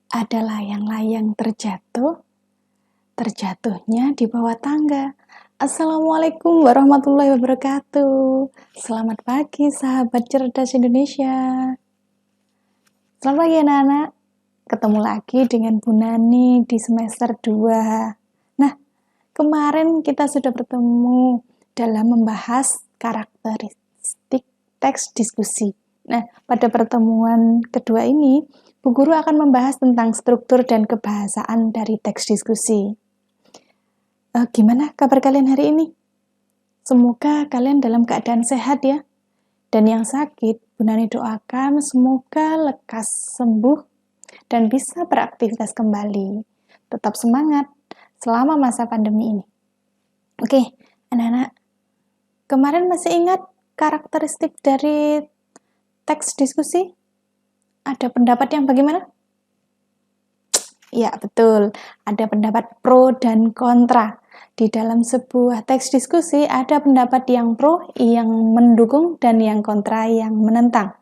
Ada layang-layang terjatuh, terjatuhnya di bawah tangga. Assalamualaikum warahmatullahi wabarakatuh. Selamat pagi sahabat cerdas Indonesia. Selamat pagi anak-anak. Ketemu lagi dengan Bu Nani di semester 2. Nah, kemarin kita sudah bertemu dalam membahas karakteristik teks diskusi. Nah, pada pertemuan kedua ini, Bu Guru akan membahas tentang struktur dan kebahasaan dari teks diskusi. Gimana kabar kalian hari ini? Semoga kalian dalam keadaan sehat ya. Dan yang sakit, Bu Nani doakan semoga lekas sembuh dan bisa beraktivitas kembali. Tetap semangat selama masa pandemi ini. Oke, anak-anak, kemarin masih ingat karakteristik dari teks diskusi? Ada pendapat yang bagaimana? Ya, betul. Ada pendapat pro dan kontra. Di dalam sebuah teks diskusi ada pendapat yang pro, yang mendukung, dan yang kontra, yang menentang.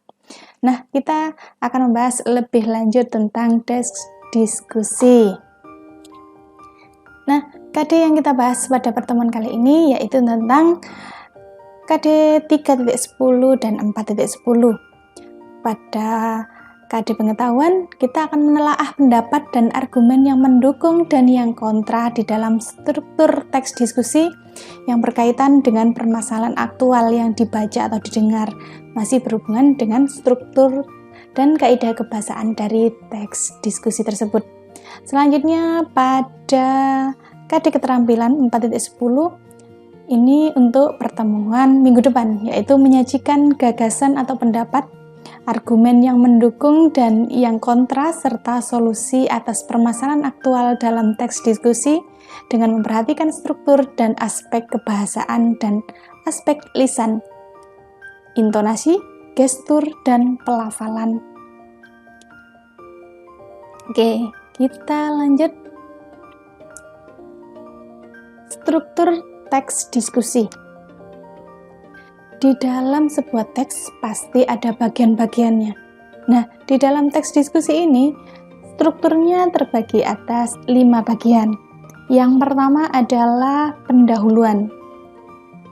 Nah, kita akan membahas lebih lanjut tentang teks diskusi. Nah, KD yang kita bahas pada pertemuan kali ini yaitu tentang KD 3.10 dan 4.10. Pada KD pengetahuan, kita akan menelaah pendapat dan argumen yang mendukung dan yang kontra di dalam struktur teks diskusi yang berkaitan dengan permasalahan aktual yang dibaca atau didengar, masih berhubungan dengan struktur dan kaidah kebahasaan dari teks diskusi tersebut. Selanjutnya pada KD keterampilan 4.10 ini untuk pertemuan minggu depan, yaitu menyajikan gagasan atau pendapat, argumen yang mendukung dan yang kontra, serta solusi atas permasalahan aktual dalam teks diskusi dengan memperhatikan struktur dan aspek kebahasaan dan aspek lisan, intonasi, gestur, dan pelafalan. Oke, kita lanjut. Struktur teks diskusi. Di dalam sebuah teks pasti ada bagian-bagiannya. Nah, di dalam teks diskusi ini, strukturnya terbagi atas 5 bagian. Yang pertama adalah pendahuluan.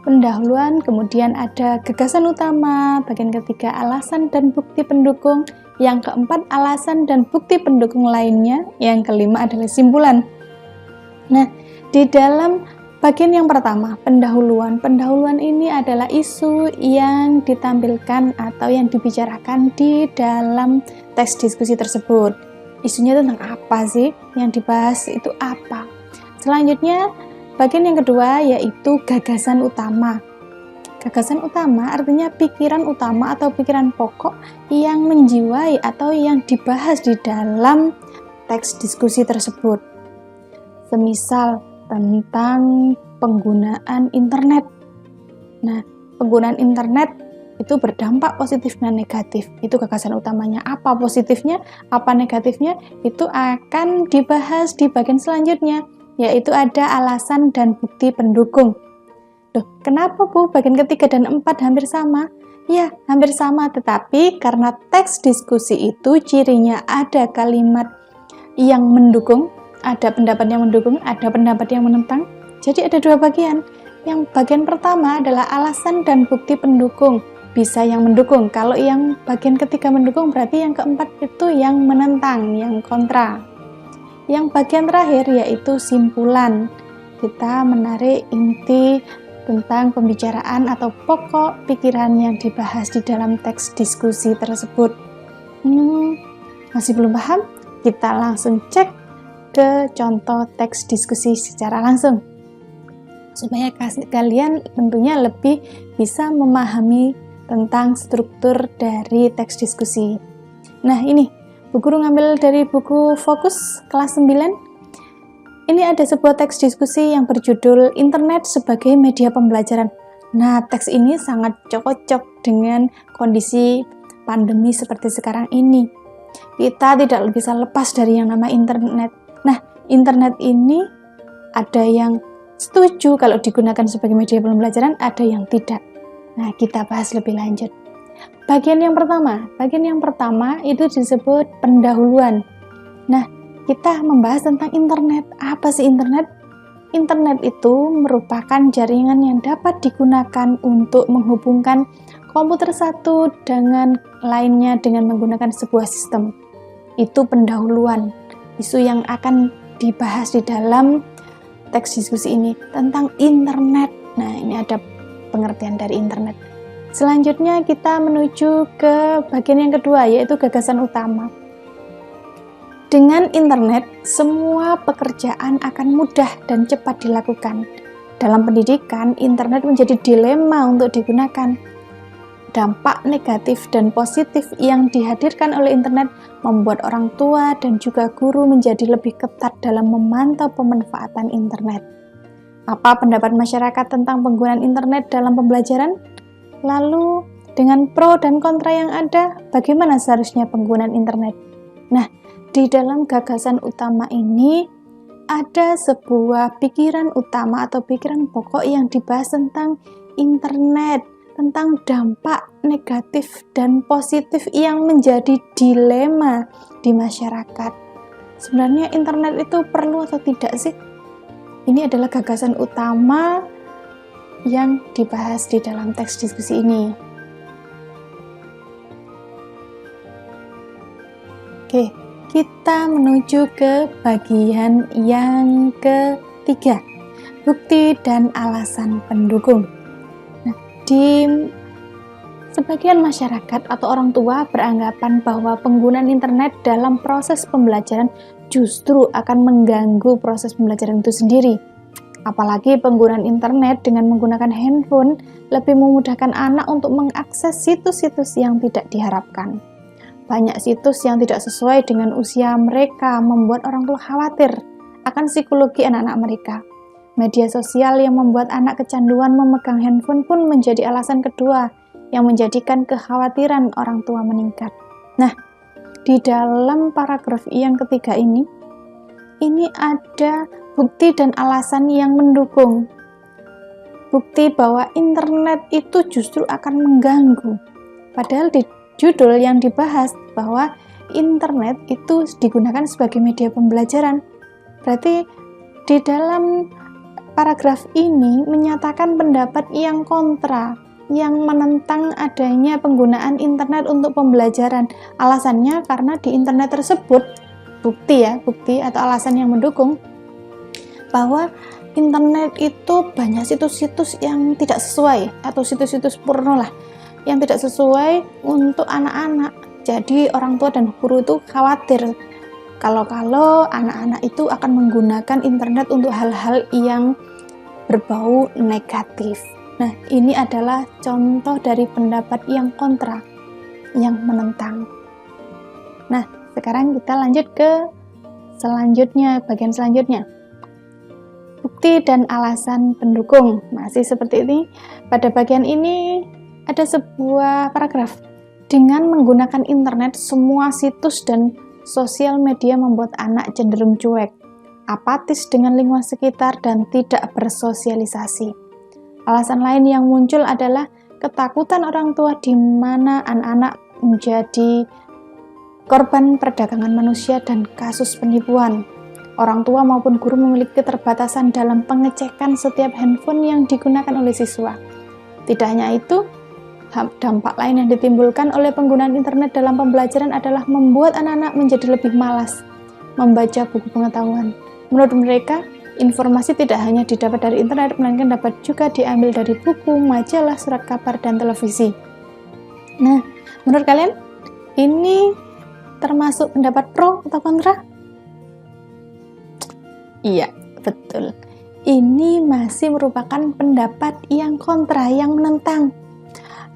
Pendahuluan, kemudian ada gagasan utama, bagian ketiga alasan dan bukti pendukung, yang keempat alasan dan bukti pendukung lainnya, yang kelima adalah simpulan. Nah, di dalam bagian yang pertama, pendahuluan. Pendahuluan ini adalah isu yang ditampilkan atau yang dibicarakan di dalam teks diskusi tersebut. Isunya tentang apa sih? Yang dibahas itu apa? Selanjutnya, bagian yang kedua yaitu gagasan utama. Gagasan utama artinya pikiran utama atau pikiran pokok yang menjiwai atau yang dibahas di dalam teks diskusi tersebut. Semisal tentang penggunaan internet. Nah, penggunaan internet itu berdampak positif dan negatif. Itu gagasan utamanya. Apa positifnya, apa negatifnya, itu akan dibahas di bagian selanjutnya, yaitu ada alasan dan bukti pendukung. Loh, kenapa Bu? Bagian ketiga dan 4 hampir sama? Ya, hampir sama, tetapi karena teks diskusi itu cirinya ada kalimat yang mendukung, ada pendapat yang mendukung, ada pendapat yang menentang. Jadi ada 2 bagian. Yang bagian pertama adalah alasan dan bukti pendukung. Bisa yang mendukung. Kalau yang bagian ketiga mendukung, berarti yang keempat itu yang menentang, yang kontra. Yang bagian terakhir yaitu simpulan. Kita menarik inti tentang pembicaraan atau pokok pikiran yang dibahas di dalam teks diskusi tersebut. Masih belum paham? Kita langsung cek ke contoh teks diskusi secara langsung supaya kalian tentunya lebih bisa memahami tentang struktur dari teks diskusi. Nah, ini Bu Guru ngambil dari buku Fokus kelas 9. Ini ada sebuah teks diskusi yang berjudul Internet sebagai Media Pembelajaran. Nah, teks ini sangat cocok dengan kondisi pandemi seperti sekarang ini. Kita tidak bisa lepas dari yang nama internet. Nah, internet ini ada yang setuju kalau digunakan sebagai media pembelajaran, ada yang tidak. Nah, kita bahas lebih lanjut. Bagian yang pertama itu disebut pendahuluan. Nah, kita membahas tentang internet. Apa sih internet? Internet itu merupakan jaringan yang dapat digunakan untuk menghubungkan komputer satu dengan lainnya dengan menggunakan sebuah sistem. Itu pendahuluan isu yang akan dibahas di dalam teks diskusi ini tentang internet. Nah, ini ada pengertian dari internet. Selanjutnya kita menuju ke bagian yang kedua, yaitu gagasan utama. Dengan internet, semua pekerjaan akan mudah dan cepat dilakukan. Dalam pendidikan, internet menjadi dilema untuk digunakan. Dampak negatif dan positif yang dihadirkan oleh internet membuat orang tua dan juga guru menjadi lebih ketat dalam memantau pemanfaatan internet. Apa pendapat masyarakat tentang penggunaan internet dalam pembelajaran? Lalu, dengan pro dan kontra yang ada, bagaimana seharusnya penggunaan internet? Nah, di dalam gagasan utama ini ada sebuah pikiran utama atau pikiran pokok yang dibahas tentang internet, tentang dampak negatif dan positif yang menjadi dilema di masyarakat. Sebenarnya internet itu perlu atau tidak sih? Ini adalah gagasan utama yang dibahas di dalam teks diskusi ini. Oke, kita menuju ke bagian yang ketiga, bukti dan alasan pendukung. Nah, di sebagian masyarakat atau orang tua beranggapan bahwa penggunaan internet dalam proses pembelajaran justru akan mengganggu proses pembelajaran itu sendiri. Apalagi penggunaan internet dengan menggunakan handphone lebih memudahkan anak untuk mengakses situs-situs yang tidak diharapkan. Banyak situs yang tidak sesuai dengan usia mereka membuat orang tua khawatir akan psikologi anak-anak mereka. Media sosial yang membuat anak kecanduan memegang handphone pun menjadi alasan kedua yang menjadikan kekhawatiran orang tua meningkat. Nah, di dalam paragraf yang ketiga ini ada bukti dan alasan yang mendukung. Bukti bahwa internet itu justru akan mengganggu. Padahal di judul yang dibahas bahwa internet itu digunakan sebagai media pembelajaran. Berarti di dalam paragraf ini menyatakan pendapat yang kontra, yang menentang adanya penggunaan internet untuk pembelajaran. Alasannya karena di internet tersebut, bukti atau alasan yang mendukung bahwa internet itu banyak situs-situs yang tidak sesuai atau situs-situs porno lah yang tidak sesuai untuk anak-anak. Jadi orang tua dan guru itu khawatir kalau anak-anak itu akan menggunakan internet untuk hal-hal yang berbau negatif. Nah, ini adalah contoh dari pendapat yang kontra, yang menentang. Nah, sekarang kita lanjut ke bagian selanjutnya. Bukti dan alasan pendukung. Masih seperti ini. Pada bagian ini ada sebuah paragraf. Dengan menggunakan internet, semua situs dan sosial media membuat anak cenderung cuek, apatis dengan lingkungan sekitar, dan tidak bersosialisasi. Alasan lain yang muncul adalah ketakutan orang tua di mana anak-anak menjadi korban perdagangan manusia dan kasus penipuan. Orang tua maupun guru memiliki keterbatasan dalam pengecekan setiap handphone yang digunakan oleh siswa. Tidak hanya itu, dampak lain yang ditimbulkan oleh penggunaan internet dalam pembelajaran adalah membuat anak-anak menjadi lebih malas membaca buku pengetahuan. Menurut mereka, informasi tidak hanya didapat dari internet, melainkan dapat juga diambil dari buku, majalah, surat kabar, dan televisi. Nah, menurut kalian, ini termasuk pendapat pro atau kontra? Iya, betul. Ini masih merupakan pendapat yang kontra, yang menentang.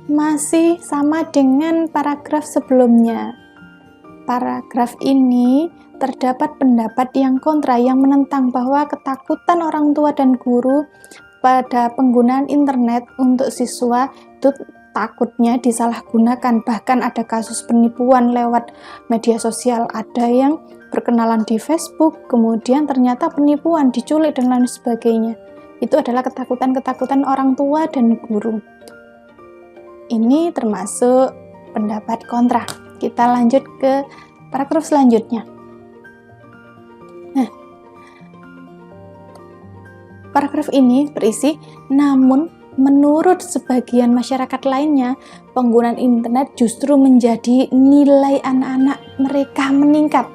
Masih sama dengan paragraf sebelumnya. Paragraf ini terdapat pendapat yang kontra, yang menentang bahwa ketakutan orang tua dan guru pada penggunaan internet untuk siswa itu takutnya disalahgunakan. Bahkan ada kasus penipuan lewat media sosial. Ada yang berkenalan di Facebook, kemudian ternyata penipuan, diculik, dan lain sebagainya. Itu adalah ketakutan-ketakutan orang tua dan guru. Ini termasuk pendapat kontra. Kita lanjut ke paragraf selanjutnya. paragraf ini berisi, namun menurut sebagian masyarakat lainnya, penggunaan internet justru menjadi nilai anak-anak mereka meningkat.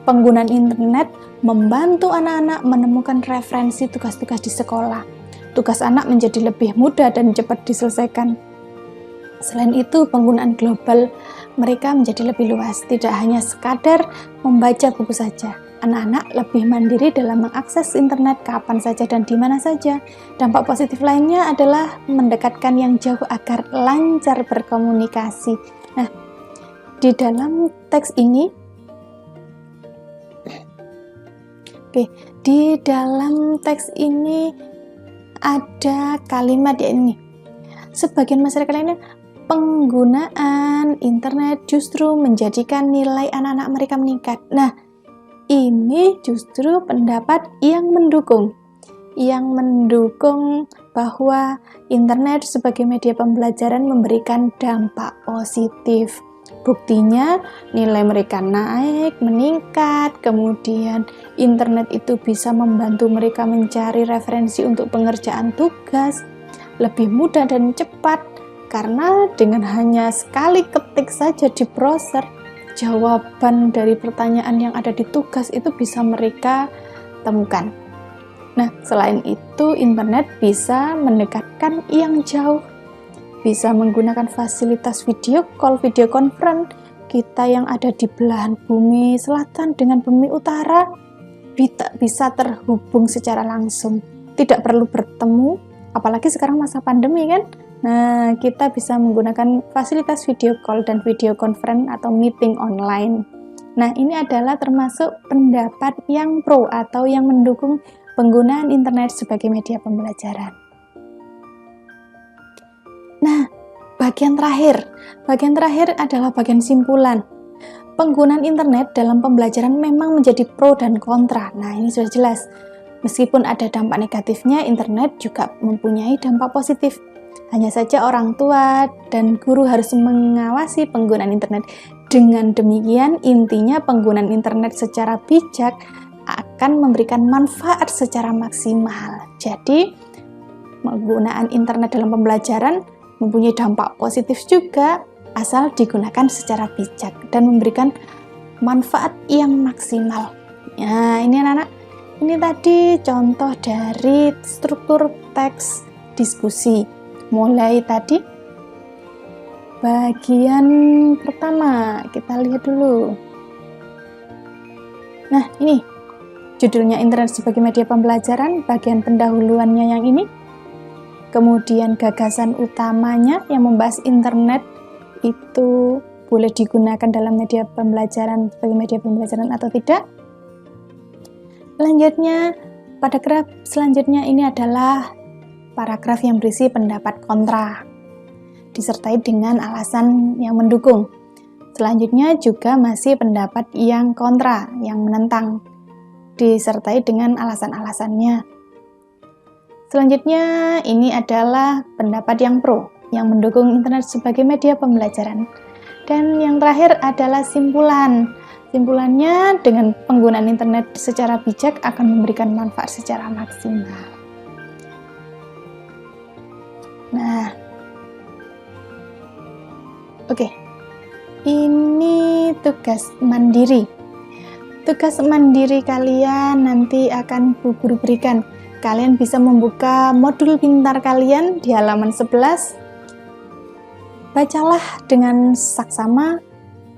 Penggunaan internet membantu anak-anak menemukan referensi tugas-tugas di sekolah. Tugas anak menjadi lebih mudah dan cepat diselesaikan. Selain itu, penggunaan global mereka menjadi lebih luas, tidak hanya sekadar membaca buku saja. Anak-anak lebih mandiri dalam mengakses internet kapan saja dan di mana saja. Dampak positif lainnya adalah mendekatkan yang jauh agar lancar berkomunikasi. Nah, di dalam teks ini, di dalam teks ini ada kalimat ini. Sebagian masyarakat lainnya, penggunaan internet justru menjadikan nilai anak-anak mereka meningkat. Nah, ini justru pendapat yang mendukung bahwa internet sebagai media pembelajaran memberikan dampak positif. Buktinya nilai mereka naik, meningkat, kemudian internet itu bisa membantu mereka mencari referensi untuk pengerjaan tugas lebih mudah dan cepat, karena dengan hanya sekali ketik saja di browser, jawaban dari pertanyaan yang ada di tugas itu bisa mereka temukan. Nah, selain itu, internet bisa mendekatkan yang jauh, bisa menggunakan fasilitas video call, video conference. Kita yang ada di belahan bumi selatan dengan bumi utara bisa terhubung secara langsung, tidak perlu bertemu, apalagi sekarang masa pandemi kan. Nah, kita bisa menggunakan fasilitas video call dan video conference atau meeting online. Nah, ini adalah termasuk pendapat yang pro atau yang mendukung penggunaan internet sebagai media pembelajaran. Nah, bagian terakhir adalah bagian simpulan. Penggunaan internet dalam pembelajaran memang menjadi pro dan kontra. Nah, ini sudah jelas. Meskipun ada dampak negatifnya, internet juga mempunyai dampak positif. Hanya saja orang tua dan guru harus mengawasi penggunaan internet. Dengan demikian, intinya penggunaan internet secara bijak akan memberikan manfaat secara maksimal. Jadi, penggunaan internet dalam pembelajaran mempunyai dampak positif juga, asal digunakan secara bijak dan memberikan manfaat yang maksimal. Nah, ini anak-anak, ini tadi contoh dari struktur teks diskusi. Mulai tadi bagian pertama, kita lihat dulu. Nah, ini judulnya internet sebagai media pembelajaran, bagian pendahuluannya yang ini. Kemudian gagasan utamanya yang membahas internet itu boleh digunakan dalam media pembelajaran sebagai media pembelajaran atau tidak. Selanjutnya, paragraf selanjutnya ini adalah paragraf yang berisi pendapat kontra, disertai dengan alasan yang mendukung. Selanjutnya juga masih pendapat yang kontra, yang menentang, disertai dengan alasan-alasannya. Selanjutnya ini adalah pendapat yang pro, yang mendukung internet sebagai media pembelajaran. Dan yang terakhir adalah simpulan. Simpulannya, dengan penggunaan internet secara bijak akan memberikan manfaat secara maksimal. Nah, oke. Ini tugas mandiri. Tugas mandiri kalian nanti akan Bu Guru berikan. Kalian bisa membuka modul pintar kalian di halaman 11. Bacalah dengan saksama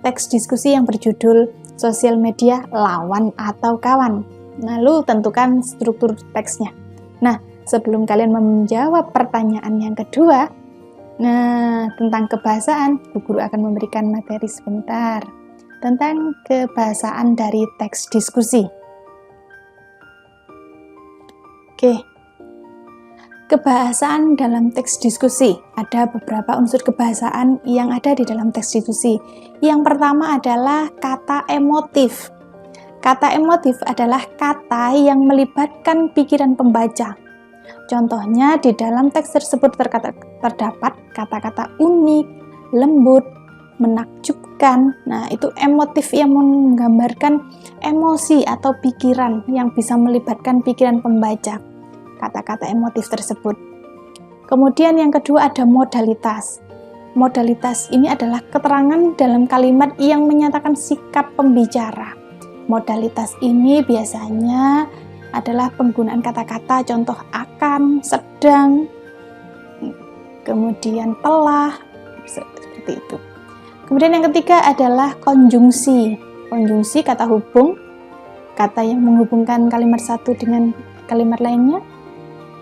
teks diskusi yang berjudul Sosial Media Lawan atau Kawan. Lalu tentukan struktur teksnya. Nah, sebelum kalian menjawab pertanyaan yang kedua, tentang kebahasaan, Bu Guru akan memberikan materi sebentar tentang kebahasaan dari teks diskusi. Oke, kebahasaan dalam teks diskusi. Ada beberapa unsur kebahasaan yang ada di dalam teks diskusi. Yang pertama adalah kata emotif. Kata emotif adalah kata yang melibatkan pikiran pembaca. Contohnya, di dalam teks tersebut terdapat kata-kata unik, lembut, menakjubkan. Nah, itu emotif yang menggambarkan emosi atau pikiran yang bisa melibatkan pikiran pembaca. kata-kata emotif tersebut. Kemudian yang kedua ada modalitas. Modalitas ini adalah keterangan dalam kalimat yang menyatakan sikap pembicara. Modalitas ini biasanya adalah penggunaan kata-kata contoh akan, sedang, kemudian telah, seperti itu. Kemudian yang ketiga adalah konjungsi. Konjungsi kata hubung, kata yang menghubungkan kalimat satu dengan kalimat lainnya.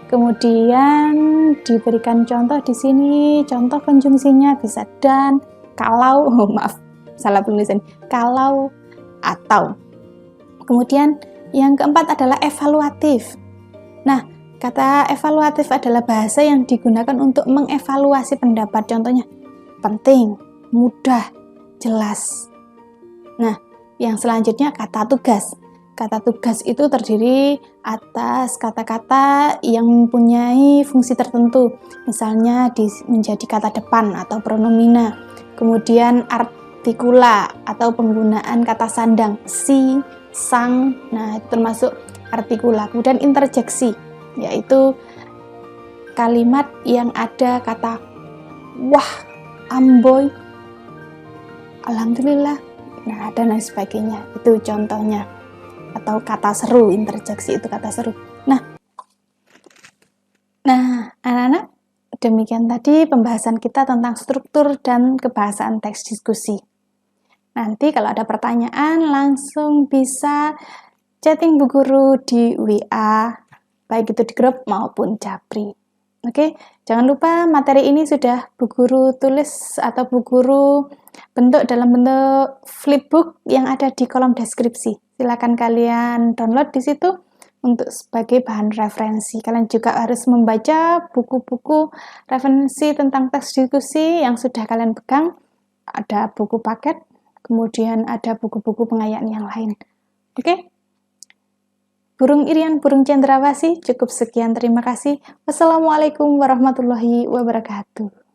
Kemudian diberikan contoh di sini, contoh konjungsinya bisa dan, kalau, maaf, salah penulisan, kalau, atau. Kemudian yang keempat adalah evaluatif. Nah, kata evaluatif adalah bahasa yang digunakan untuk mengevaluasi pendapat, contohnya penting, mudah, jelas. Nah, yang selanjutnya kata tugas. Kata tugas itu terdiri atas kata-kata yang mempunyai fungsi tertentu, misalnya menjadi kata depan atau pronomina. Kemudian artikula atau penggunaan kata sandang, si, sang, nah itu termasuk artikula. Kemudian interjeksi, yaitu kalimat yang ada kata wah, amboy, alhamdulillah, nah dan lain sebagainya. Itu contohnya. Atau kata seru, interjeksi itu kata seru. Nah, anak-anak, demikian tadi pembahasan kita tentang struktur dan kebahasaan teks diskusi. Nanti kalau ada pertanyaan langsung bisa chatting Bu Guru di WA, baik itu di grup maupun Japri. Oke, jangan lupa materi ini sudah Bu Guru tulis atau Bu Guru bentuk dalam bentuk flipbook yang ada di kolom deskripsi. Silakan kalian download di situ untuk sebagai bahan referensi. Kalian juga harus membaca buku-buku referensi tentang teks diskusi yang sudah kalian pegang. Ada buku paket, kemudian ada buku-buku pengayaan yang lain. Oke? Burung Irian, burung cendrawasih, cukup sekian, terima kasih. Wassalamualaikum warahmatullahi wabarakatuh.